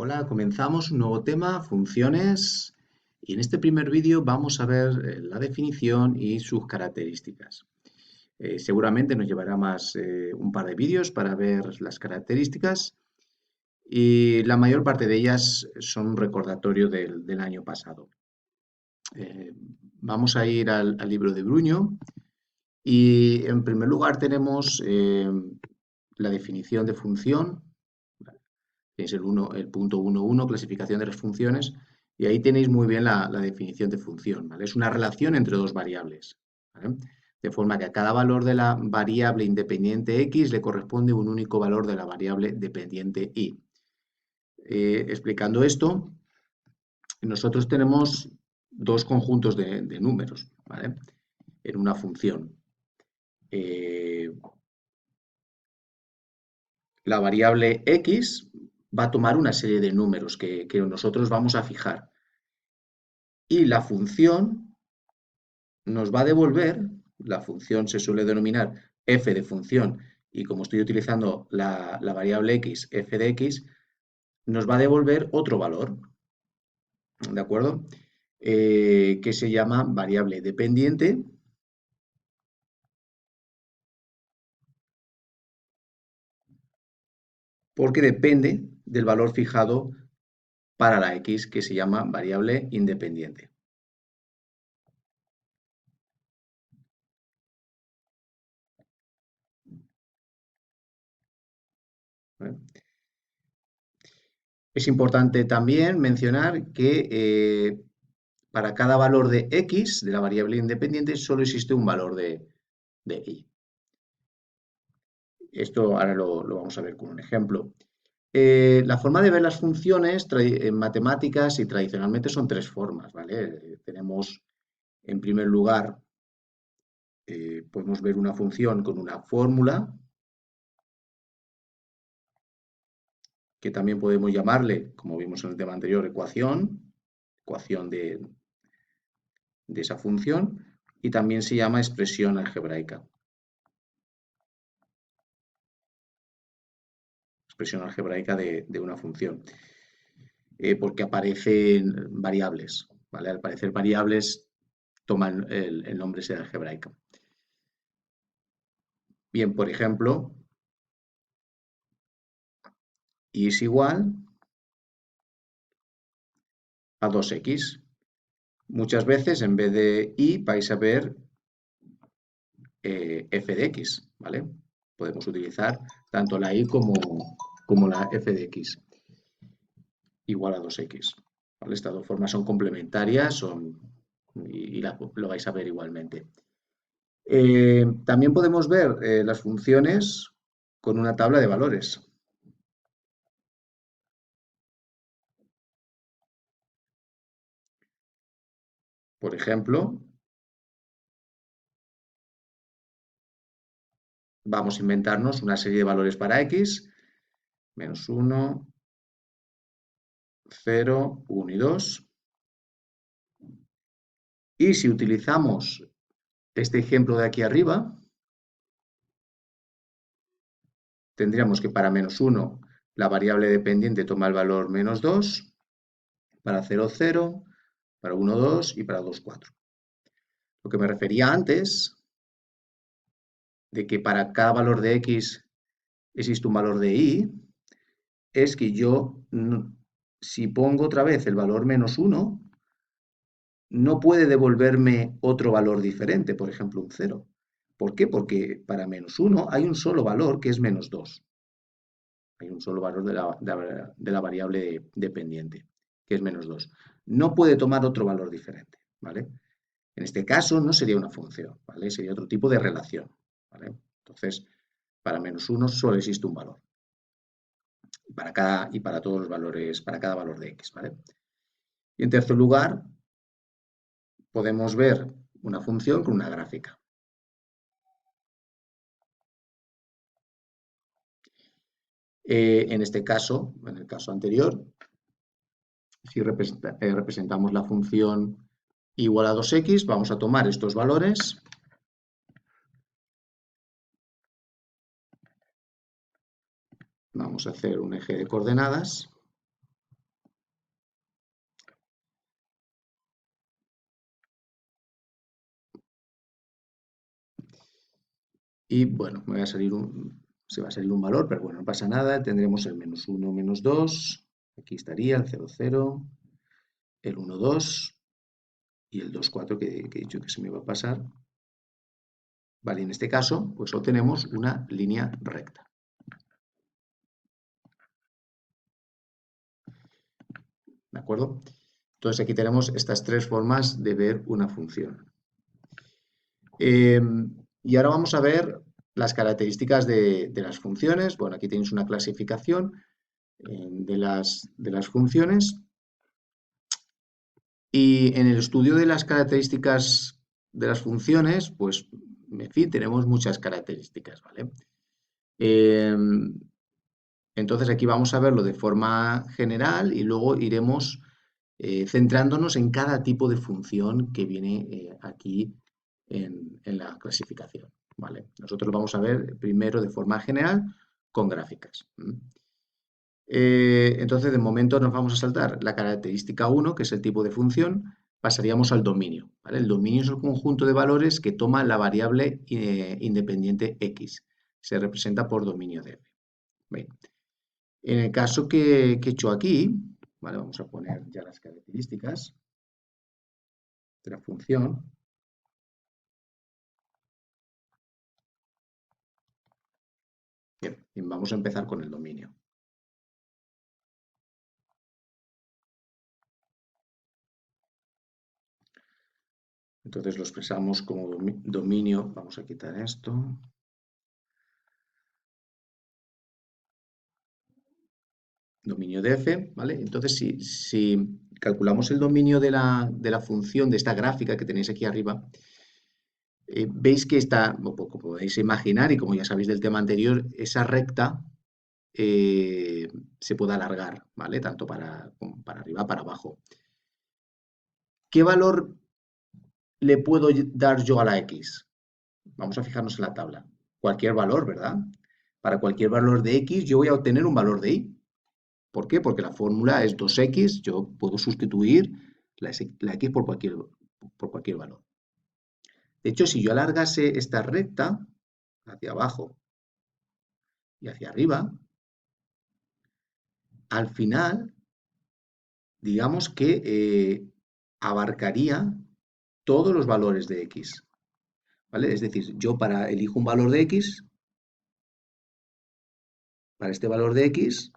Hola, comenzamos un nuevo tema, funciones, y en este primer vídeo vamos a ver la definición y sus características. Seguramente nos llevará más un par de vídeos para ver las características y la mayor parte de ellas son un recordatorio del año pasado. Eh, Vamos a ir al libro de Bruño y en primer lugar tenemos la definición de función, que es el punto 1.1, clasificación de las funciones, y ahí tenéis muy bien la definición de función, ¿vale? Es una relación entre dos variables, ¿vale? De forma que a cada valor de la variable independiente x le corresponde un único valor de la variable dependiente y. Explicando esto, nosotros tenemos dos conjuntos de números, ¿vale? En una función. La variable x va a tomar una serie de números que nosotros vamos a fijar. Y la función nos va a devolver, la función se suele denominar f de función, y como estoy utilizando la variable x, f de x, nos va a devolver otro valor, ¿de acuerdo? Que se llama variable dependiente, porque depende del valor fijado para la x, que se llama variable independiente. ¿Vale? Es importante también mencionar que para cada valor de x, de la variable independiente, solo existe un valor de y. Esto ahora lo vamos a ver con un ejemplo. La forma de ver las funciones en matemáticas y tradicionalmente son tres formas, ¿vale? Tenemos, en primer lugar, podemos ver una función con una fórmula, que también podemos llamarle, como vimos en el tema anterior, ecuación de esa función, y también se llama expresión algebraica. Expresión algebraica de una función. Porque aparecen variables, ¿vale? Al aparecer variables toman el nombre de algebraica. Bien, por ejemplo, y es igual a 2x. Muchas veces en vez de y vais a ver f de x, ¿vale? Podemos utilizar tanto la y como la f de x igual a 2x. ¿Vale? Estas dos formas son complementarias y lo vais a ver igualmente. También podemos ver las funciones con una tabla de valores. Por ejemplo, vamos a inventarnos una serie de valores para x, menos 1, 0, 1 y 2. Y si utilizamos este ejemplo de aquí arriba, tendríamos que para menos 1 la variable dependiente toma el valor menos 2, para 0, 0, para 1, 2 y para 2, 4. Lo que me refería antes, de que para cada valor de x existe un valor de y, es que yo, si pongo otra vez el valor menos 1, no puede devolverme otro valor diferente, por ejemplo, un 0. ¿Por qué? Porque para menos 1 hay un solo valor que es menos 2. Hay un solo valor de la variable dependiente, que es menos 2. No puede tomar otro valor diferente, ¿vale? En este caso no sería una función, ¿vale? Sería otro tipo de relación, ¿vale? Entonces, para menos 1 solo existe un valor. Y para todos los valores, para cada valor de x, ¿vale? Y en tercer lugar, podemos ver una función con una gráfica. En este caso, en el caso anterior, si representamos la función igual a 2x, vamos a tomar estos valores vamos a hacer un eje de coordenadas Y bueno, se va a salir un valor, pero bueno, no pasa nada. Tendremos el -1, -2. Aquí estaría el 0, 0, el 1, 2 y el 2, 4 que he dicho que se me iba a pasar. Vale, en este caso, pues obtenemos una línea recta. ¿De acuerdo? Entonces aquí tenemos estas tres formas de ver una función. Y ahora vamos a ver las características de las funciones. Bueno, aquí tenéis una clasificación de las funciones. Y en el estudio de las características de las funciones, pues, en fin, tenemos muchas características, ¿vale? Entonces aquí vamos a verlo de forma general y luego iremos centrándonos en cada tipo de función que viene aquí en la clasificación, ¿vale? Nosotros lo vamos a ver primero de forma general con gráficas. Entonces, de momento nos vamos a saltar la característica 1, que es el tipo de función, pasaríamos al dominio, ¿vale? El dominio es el conjunto de valores que toma la variable independiente x. Se representa por dominio de f. Bien. En el caso que he hecho aquí, ¿vale? Vamos a poner ya las características de la función. Bien, y vamos a empezar con el dominio. Entonces lo expresamos como dominio. Vamos a quitar esto. Dominio de f, ¿vale? Entonces, si calculamos el dominio de la función de esta gráfica que tenéis aquí arriba, veis que está, como podéis imaginar y como ya sabéis del tema anterior, esa recta se puede alargar, ¿vale? Tanto como para arriba, para abajo. ¿Qué valor le puedo dar yo a la x? Vamos a fijarnos en la tabla. Cualquier valor, ¿verdad? Para cualquier valor de x yo voy a obtener un valor de y. ¿Por qué? Porque la fórmula es 2x, yo puedo sustituir la x por cualquier valor. De hecho, si yo alargase esta recta hacia abajo y hacia arriba, al final, digamos que abarcaría todos los valores de x. ¿Vale? Es decir, yo elijo un valor de x, para este valor de x,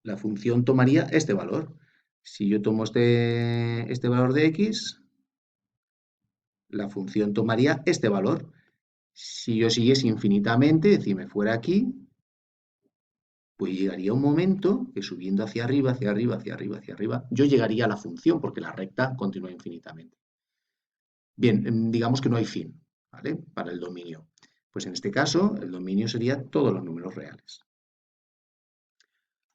la función tomaría este valor. Si yo tomo este valor de x, la función tomaría este valor. Si yo siguiese infinitamente, es decir, me fuera aquí, pues llegaría un momento que subiendo hacia arriba, hacia arriba, hacia arriba, hacia arriba, yo llegaría a la función porque la recta continúa infinitamente. Bien, digamos que no hay fin, ¿vale? Para el dominio. Pues en este caso, el dominio sería todos los números reales.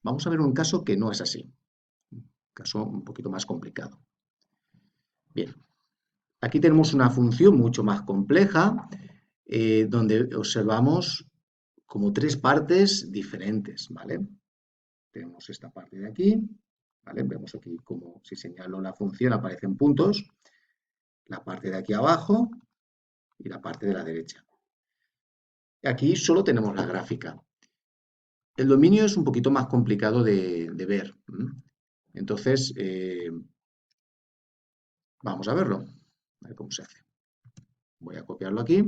Vamos a ver un caso que no es así. Un caso un poquito más complicado. Bien, aquí tenemos una función mucho más compleja, donde observamos como tres partes diferentes, ¿vale? Tenemos esta parte de aquí, ¿vale? Vemos aquí como si señalo la función aparecen puntos, la parte de aquí abajo y la parte de la derecha. Aquí solo tenemos la gráfica. El dominio es un poquito más complicado de ver. Entonces, vamos a verlo, a ver cómo se hace. Voy a copiarlo aquí.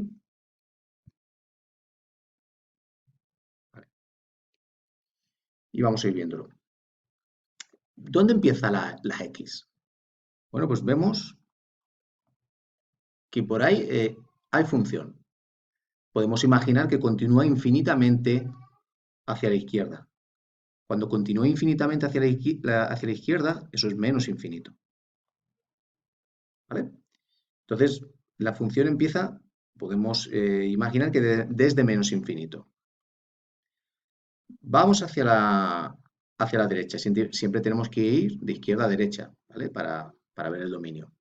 Vale. Y vamos a ir viéndolo. ¿Dónde empieza la X? Bueno, pues vemos que por ahí hay función. Podemos imaginar que continúa infinitamente hacia la izquierda. Cuando continúa infinitamente hacia la izquierda, eso es menos infinito. ¿Vale? Entonces, la función empieza, podemos imaginar que desde menos infinito. Vamos hacia la derecha. Siempre tenemos que ir de izquierda a derecha, ¿vale? Para ver el dominio.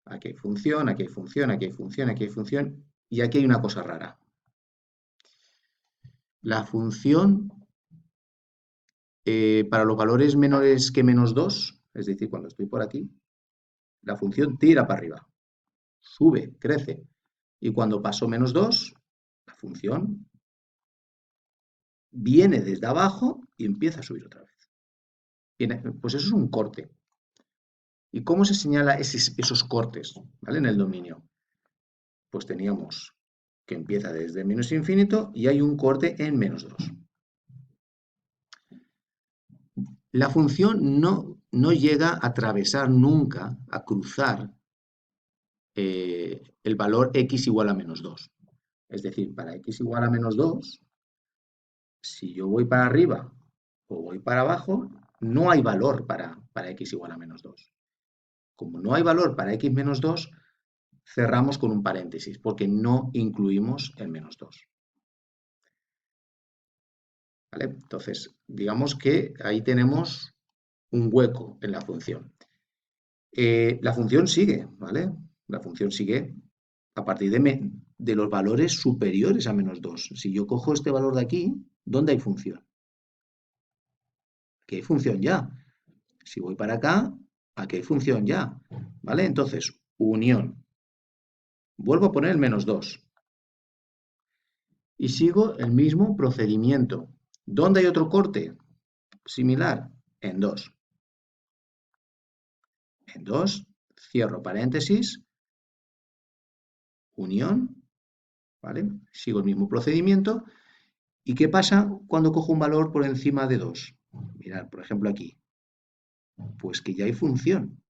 Aquí hay función, aquí hay función, aquí hay función, aquí hay función. Y aquí hay una cosa rara. La función para los valores menores que -2, es decir, cuando estoy por aquí, la función tira para arriba. Sube, crece. Y cuando paso menos 2, la función viene desde abajo y empieza a subir otra vez. Pues eso es un corte. ¿Y cómo se señala esos cortes, ¿vale? En el dominio? Pues teníamos que empieza desde menos infinito y hay un corte en menos 2. La función no llega a atravesar nunca, a cruzar el valor x igual a menos 2. Es decir, para x igual a menos 2, si yo voy para arriba o voy para abajo, no hay valor para x igual a menos 2. Como no hay valor para x menos 2, cerramos con un paréntesis, porque no incluimos el menos 2. ¿Vale? Entonces, digamos que ahí tenemos un hueco en la función. La función sigue, ¿vale? La función sigue a partir de los valores superiores a menos 2. Si yo cojo este valor de aquí, ¿dónde hay función? Aquí hay función ya. Si voy para acá, aquí hay función ya. ¿Vale? Entonces, unión. Vuelvo a poner el menos 2. Y sigo el mismo procedimiento. ¿Dónde hay otro corte? Similar, en 2. En 2, cierro paréntesis, unión, ¿vale? Sigo el mismo procedimiento. ¿Y qué pasa cuando cojo un valor por encima de 2? Mirad, por ejemplo aquí. Pues que ya hay función.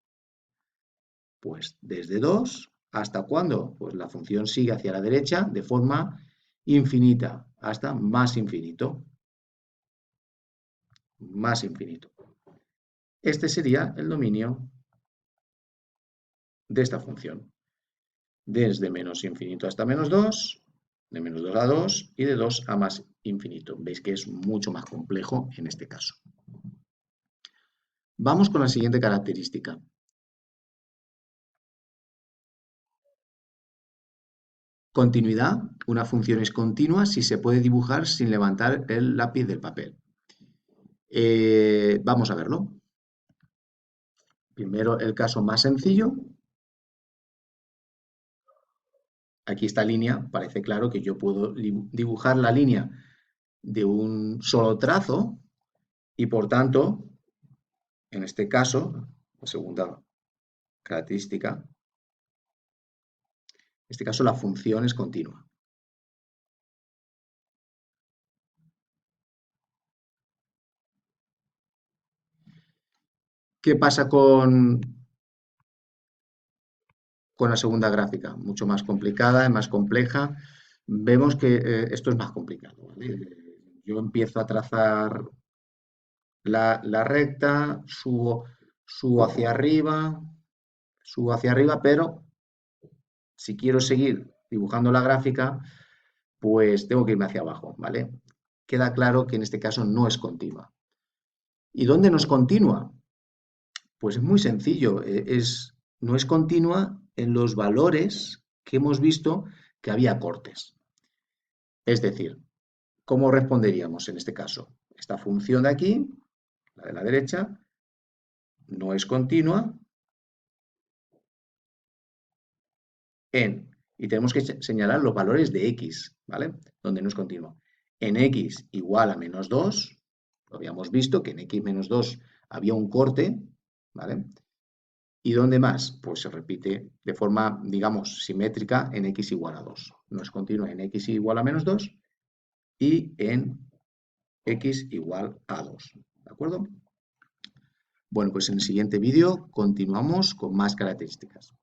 Pues desde 2, ¿hasta cuándo? Pues la función sigue hacia la derecha de forma infinita, hasta más infinito. Más infinito. Este sería el dominio de esta función. Desde menos infinito hasta menos 2, de menos 2 a 2 y de 2 a más infinito. Veis que es mucho más complejo en este caso. Vamos con la siguiente característica. Continuidad. Una función es continua si se puede dibujar sin levantar el lápiz del papel. Vamos a verlo. Primero el caso más sencillo. Aquí esta línea, parece claro que yo puedo dibujar la línea de un solo trazo y por tanto, en este caso, la segunda característica, en este caso la función es continua. ¿Qué pasa con la segunda gráfica? Mucho más complicada, más compleja. Vemos que esto es más complicado, ¿vale? Yo empiezo a trazar la recta, subo hacia arriba, pero si quiero seguir dibujando la gráfica, pues tengo que irme hacia abajo, ¿vale? Queda claro que en este caso no es continua. ¿Y dónde no es continua? Pues es muy sencillo, no es continua en los valores que hemos visto que había cortes. Es decir, ¿cómo responderíamos en este caso? Esta función de aquí, la de la derecha, no es continua y tenemos que señalar los valores de x, ¿vale? Donde no es continua. En x igual a menos 2, lo habíamos visto que en x menos 2 había un corte, ¿vale? ¿Y dónde más? Pues se repite de forma, digamos, simétrica en x igual a 2. No es continua en x igual a menos 2 y en x igual a 2. ¿De acuerdo? Bueno, pues en el siguiente vídeo continuamos con más características.